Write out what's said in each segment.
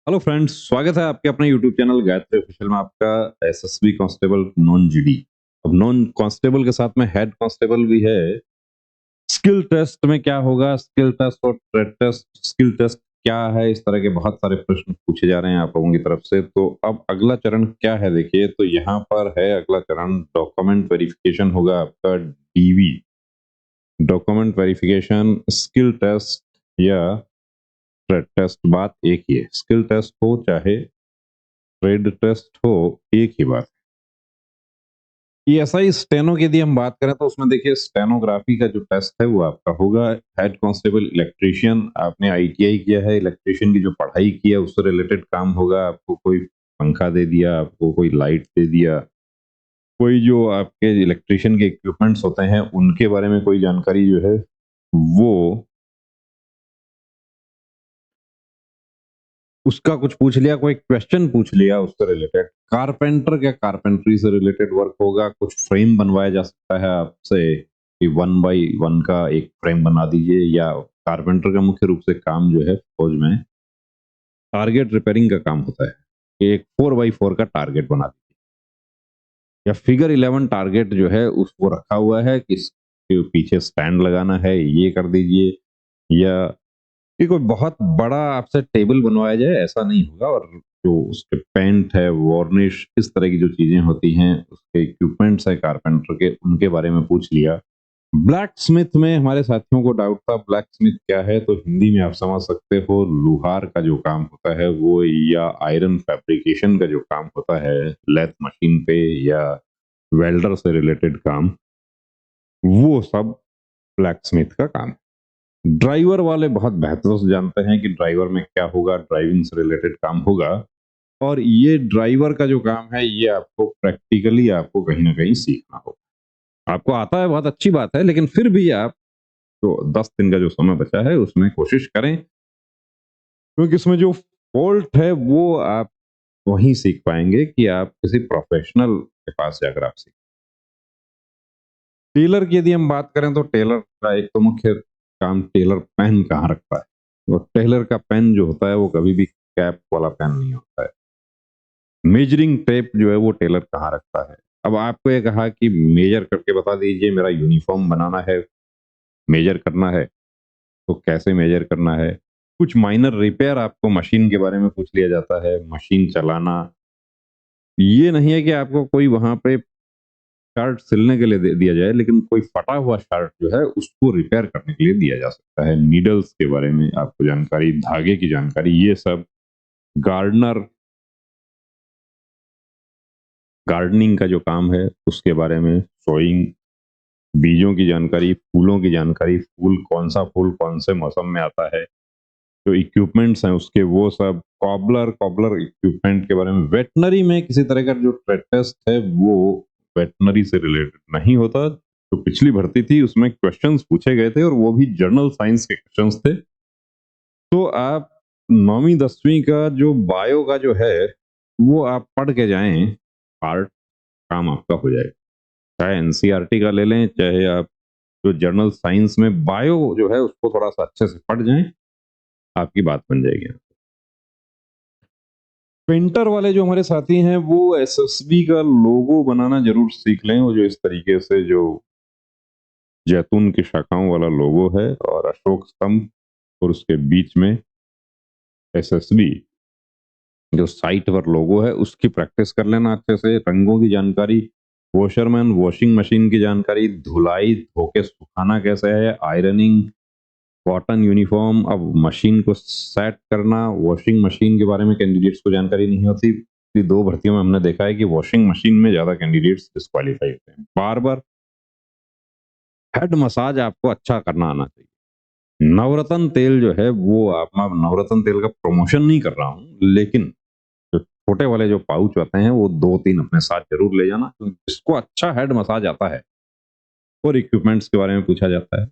Hello friends, स्वागत है आपके अपने यूट्यूब चैनल गायत्री ऑफिशियल में। आपका एसएसबी कांस्टेबल नॉन जीडी। अब नॉन कांस्टेबल के साथ में हेड कांस्टेबल भी है। स्किल टेस्ट में क्या होगा, स्किल टेस्ट और ट्रेड टेस्ट, स्किल टेस्ट क्या है, इस तरह के बहुत सारे प्रश्न पूछे जा रहे हैं आप लोगों की तरफ से। तो अब अगला चरण क्या है, देखिए तो यहाँ पर है अगला चरण, डॉक्यूमेंट वेरिफिकेशन होगा आपका, DV document verification. Skill test या ट्रेड टेस्ट, बात एक ही है। स्किल टेस्ट हो चाहे ट्रेड टेस्ट हो, एक ही बात। ये ऐसा ही स्टेनो की यदि हम बात करें तो उसमें देखिए स्टेनोग्राफी का जो टेस्ट है वो आपका होगा। हेड कांस्टेबल इलेक्ट्रीशियन, आपने आईटीआई किया है, इलेक्ट्रीशियन की जो पढ़ाई की है उससे रिलेटेड काम होगा। आपको कोई पंखा दे दिया, आपको कोई लाइट दे दिया, कोई जो आपके इलेक्ट्रीशियन के इक्विपमेंट्स होते हैं उनके बारे में कोई जानकारी जो है वो, उसका कुछ पूछ लिया, कोई क्वेश्चन पूछ लिया उससे रिलेटेड। कारपेंटर क्या, कारपेंट्री से रिलेटेड वर्क होगा। कुछ फ्रेम बनवाया जा सकता है आपसे कि 1 बाई 1 का एक फ्रेम बना दीजिए, या कारपेंटर का मुख्य रूप से काम जो है फौज में टारगेट रिपेयरिंग का काम होता है कि एक 4 बाई 4 का टारगेट बना दीजिए, या फिगर 11 टारगेट जो है उसको रखा हुआ है कि इसके पीछे स्टैंड लगाना है, ये कर दीजिए। या कि कोई बहुत बड़ा आपसे टेबल बनवाया जाए, ऐसा नहीं होगा। और जो उसके पेंट है, वार्निश, इस तरह की जो चीजें होती हैं, उसके इक्विपमेंट्स है कारपेंटर के, उनके बारे में पूछ लिया। ब्लैक स्मिथ में हमारे साथियों को डाउट था, ब्लैक स्मिथ क्या है, तो हिंदी में आप समझ सकते हो लुहार का जो काम होता है वो, या आयरन फैब्रिकेशन का जो काम होता है लेथ मशीन पे, या वेल्डर से रिलेटेड काम, वो सब ब्लैक स्मिथ का काम है। ड्राइवर वाले बहुत बेहतर से जानते हैं कि ड्राइवर में क्या होगा, ड्राइविंग से रिलेटेड काम होगा। और ये ड्राइवर का जो काम है ये आपको प्रैक्टिकली आपको कहीं ना कहीं सीखना होगा। आपको आता है, बहुत अच्छी बात है, लेकिन फिर भी आप जो 10 दिन का जो समय बचा है उसमें कोशिश करें, क्योंकि इसमें जो फॉल्ट है वो आप वहीं सीख पाएंगे कि आप किसी प्रोफेशनल के पास जाकर आप सीख। टेलर की यदि हम बात करें तो टेलर का एक तो मुख्य काम, टेलर पेन कहाँ रखता है। और टेलर का पेन जो होता है वो कभी भी कैप वाला पेन नहीं होता है। मेजरिंग टेप जो है वो टेलर कहाँ रखता है। अब आपको ये कहा कि मेजर करके बता दीजिए, मेरा यूनिफॉर्म बनाना है, मेजर करना है, तो कैसे मेजर करना है। कुछ माइनर रिपेयर आपको मशीन के बारे में पूछ लिया जाता है, मशीन चलाना। ये नहीं है कि आपको कोई वहां पे शर्ट सिलने के लिए दे दिया जाए, लेकिन कोई फटा हुआ शर्ट जो है उसको रिपेयर करने के लिए दिया जा सकता है। नीडल्स के बारे में आपको जानकारी, धागे की जानकारी, ये सब। गार्डनर, गार्डनिंग का जो काम है उसके बारे में, सोइंग, बीजों की जानकारी, फूलों की जानकारी, फूल कौन सा फूल कौन से मौसम में आता है, जो इक्विपमेंट्स हैं उसके वो सब। कॉबलर, कॉबलर इक्विपमेंट के बारे में। वेटनरी में किसी तरह का जो ट्रेड टेस्ट है वो वेटनरी से रिलेटेड नहीं होता। जो पिछली भर्ती थी उसमें क्वेश्चंस पूछे गए थे और वो भी जर्नल साइंस के क्वेश्चंस थे। तो आप 9वीं 10वीं का जो बायो का जो है वो आप पढ़ के जाएं, पार्ट काम आपका हो जाएगा। चाहे एनसीईआरटी का ले लें, चाहे आप जो जर्नल साइंस में बायो जो है उसको थोड़ा सा अच्छे से पढ़ जाएं, आपकी बात बन जाएगी। पेंटर वाले जो हमारे साथी हैं वो एसएसबी का लोगो बनाना जरूर सीख लें। वो जो इस तरीके से जो जैतून की शाखाओं वाला लोगो है और अशोक स्तंभ, और उसके बीच में एसएसबी जो साइट पर लोगो है उसकी प्रैक्टिस कर लेना अच्छे से। रंगों की जानकारी, वॉशरमैन वॉशिंग मशीन की जानकारी, धुलाई धोके सुखाना कैसे है, आयरनिंग, कॉटन यूनिफॉर्म। अब मशीन को सेट करना, वॉशिंग मशीन के बारे में कैंडिडेट्स को जानकारी नहीं होती। पिछली 2 भर्तियों में हमने देखा है कि वॉशिंग मशीन में ज्यादा कैंडिडेट्स डिस्क्वालीफाई होते हैं। बार बार हेड मसाज आपको अच्छा करना आना चाहिए। नवरत्न तेल जो है वो आप, मैं नवरत्न तेल का प्रमोशन नहीं कर रहा हूँ, लेकिन जो छोटे वाले जो पाउच आते हैं वो 2-3 अपने साथ जरूर ले जाना, क्योंकि जिसको अच्छा हेड मसाज आता है और इक्विपमेंट्स के बारे में पूछा जाता है।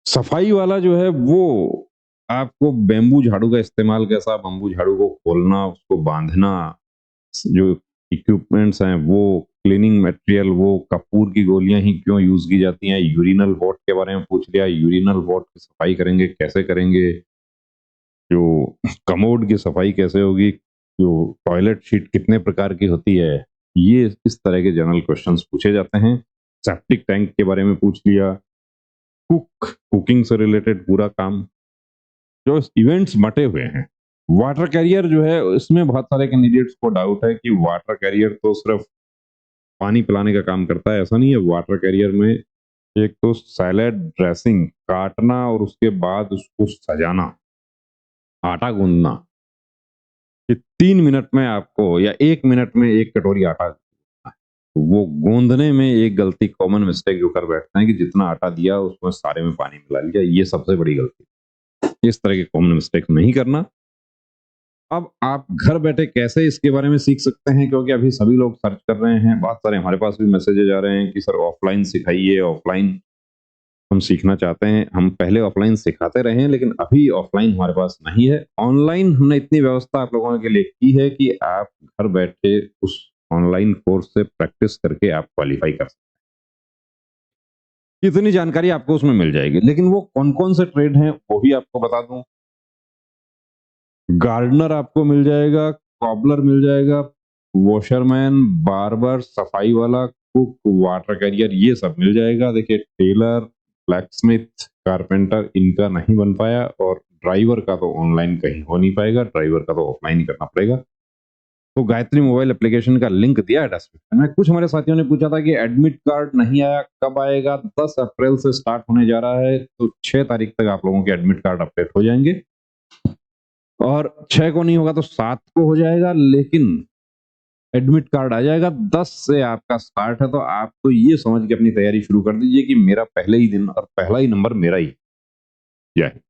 सफाई वाला जो है वो आपको बेम्बू झाड़ू का इस्तेमाल कैसा, बम्बू झाड़ू को खोलना, उसको बांधना, जो इक्विपमेंट्स हैं वो, क्लीनिंग मटेरियल, वो कपूर की गोलियां ही क्यों यूज की जाती हैं। यूरिनल वॉट के बारे में पूछ लिया, यूरिनल वॉट की सफाई करेंगे कैसे करेंगे। जो कमोड की सफाई कैसे होगी, जो टॉयलेट शीट कितने प्रकार की होती है, ये इस तरह के जनरल क्वेश्चंस पूछे जाते हैं। सेप्टिक टैंक के बारे में पूछ लिया, कुकिंग से रिलेटेड पूरा काम, जो इवेंट्स बटे हुए हैं। वाटर कैरियर जो है, इसमें बहुत सारे कैंडिडेट्स को डाउट है कि वाटर कैरियर तो सिर्फ पानी पिलाने का काम करता है। ऐसा नहीं है। वाटर कैरियर में एक तो सैलेड ड्रेसिंग काटना और उसके बाद उसको सजाना, आटा गूंदना, कि 3 मिनट में आपको या 1 मिनट में एक कटोरी आटा गूंदना है। तो वो गूंदने में एक गलती, कॉमन मिस्टेक जो कर बैठते हैं कि जितना आटा दिया उसमें सारे में पानी मिला लिया। ये सबसे बड़ी गलती। इस तरह के कॉमन मिस्टेक नहीं करना। अब आप घर बैठे कैसे इसके बारे में सीख सकते हैं, क्योंकि अभी सभी लोग सर्च कर रहे हैं, बहुत सारे हमारे पास भी मैसेजेस आ रहे हैं कि सर ऑफलाइन सिखाइए, ऑफलाइन हम सीखना चाहते हैं। हम पहले ऑफलाइन सिखाते रहे हैं, लेकिन अभी ऑफलाइन हमारे पास नहीं है। ऑनलाइन हमने इतनी व्यवस्था आप लोगों के लिए की है कि आप घर बैठे उस ऑनलाइन कोर्स से प्रैक्टिस करके आप क्वालिफाई कर सकते हैं। इतनी जानकारी आपको उसमें मिल जाएगी। लेकिन वो कौन कौन से ट्रेड हैं वो भी आपको बता दूं। गार्डनर आपको मिल जाएगा, कॉबलर मिल जाएगा, वॉशरमैन, बार्बर, सफाई वाला, कुक, वाटर कैरियर, ये सब मिल जाएगा। देखिए, टेलर, ब्लैकस्मिथ, कारपेंटर, इनका नहीं बन पाया, और ड्राइवर का तो ऑनलाइन कहीं हो नहीं पाएगा, ड्राइवर का तो ऑफलाइन ही करना पड़ेगा। तो गायत्री मोबाइल एप्लीकेशन का लिंक दिया है डिस्क्रिप्शन में। कुछ हमारे साथियों ने पूछा था कि एडमिट कार्ड नहीं आया, कब आएगा। 10 अप्रैल से स्टार्ट होने जा रहा है, तो 6 तारीख तक आप लोगों के एडमिट कार्ड अपडेट हो जाएंगे, और 6 को नहीं होगा तो 7 को हो जाएगा, लेकिन एडमिट कार्ड आ जाएगा। 10 से आपका स्टार्ट है, तो आप तो ये समझ के अपनी तैयारी शुरू कर दीजिए कि मेरा पहले ही दिन और पहला ही नंबर मेरा ही। जय हिंद।